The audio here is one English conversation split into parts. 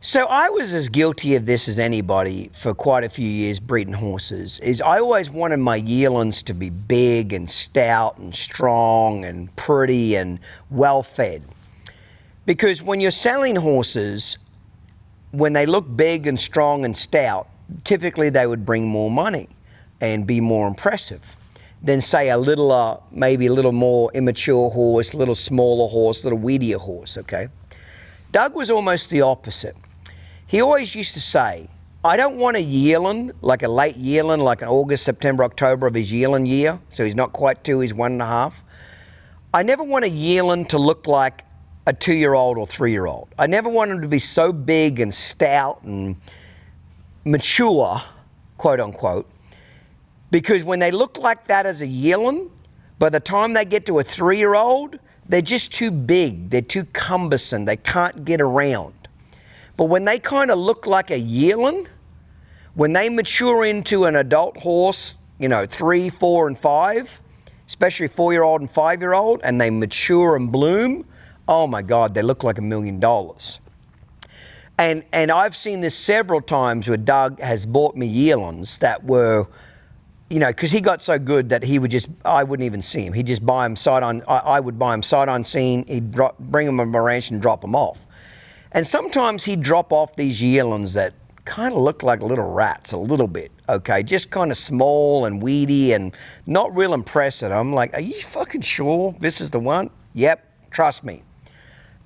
So I was as guilty of this as anybody for quite a few years breeding horses. Is I always wanted my yearlings to be big and stout and strong and pretty and well fed. Because when you're selling horses, when they look big and strong and stout, typically they would bring more money and be more impressive than say a little, maybe a little more immature horse, a little smaller horse, a little weedier horse, okay? Doug was almost the opposite. He always used to say, I don't want a yearling, like a late yearling, like an August, September, October of his yearling year, so he's not quite 2, he's 1.5. I never want a yearling to look like a 2-year-old or 3-year-old. I never want him to be so big and stout and mature, quote unquote, because when they look like that as a yearling, by the time they get to a 3-year-old, they're just too big, they're too cumbersome, they can't get around. But when they kind of look like a yearling, when they mature into an adult horse, 3, 4, and 5, especially 4-year-old and 5-year-old, and they mature and bloom, oh my God, they look like $1 million. And I've seen this several times where Doug has bought me yearlings that were, because he got so good that I wouldn't even see him. He'd just buy them sight on, I would buy them sight unseen, he'd bring them on my ranch and drop them off. And sometimes he'd drop off these yearlings that kind of look like little rats a little bit, okay? Just kind of small and weedy and not real impressive. I'm like, are you fucking sure this is the one? Yep, trust me.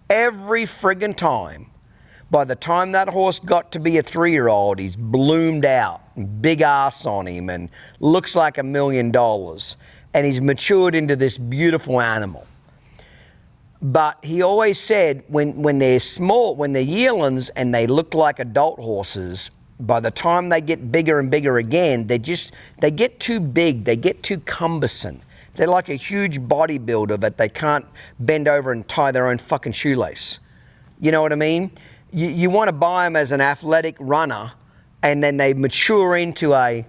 Every friggin' time, by the time that horse got to be a 3-year-old, he's bloomed out, big ass on him, and looks like $1 million. And he's matured into this beautiful animal. But he always said when they're small, when they're yearlings and they look like adult horses, by the time they get bigger and bigger again, they get too big, they get too cumbersome. They're like a huge bodybuilder that they can't bend over and tie their own fucking shoelace. You know what I mean? You want to buy them as an athletic runner, and then they mature into a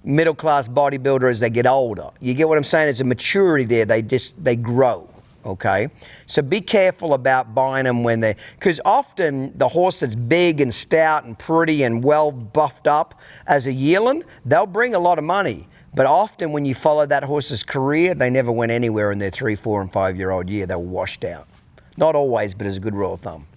middle-class bodybuilder as they get older. You get what I'm saying? There's a maturity there. They grow. Okay, so be careful about buying them because often the horse that's big and stout and pretty and well buffed up as a yearling, they'll bring a lot of money. But often when you follow that horse's career, they never went anywhere in their 3, 4, and 5-year-old year. They were washed out. Not always, but as a good rule of thumb.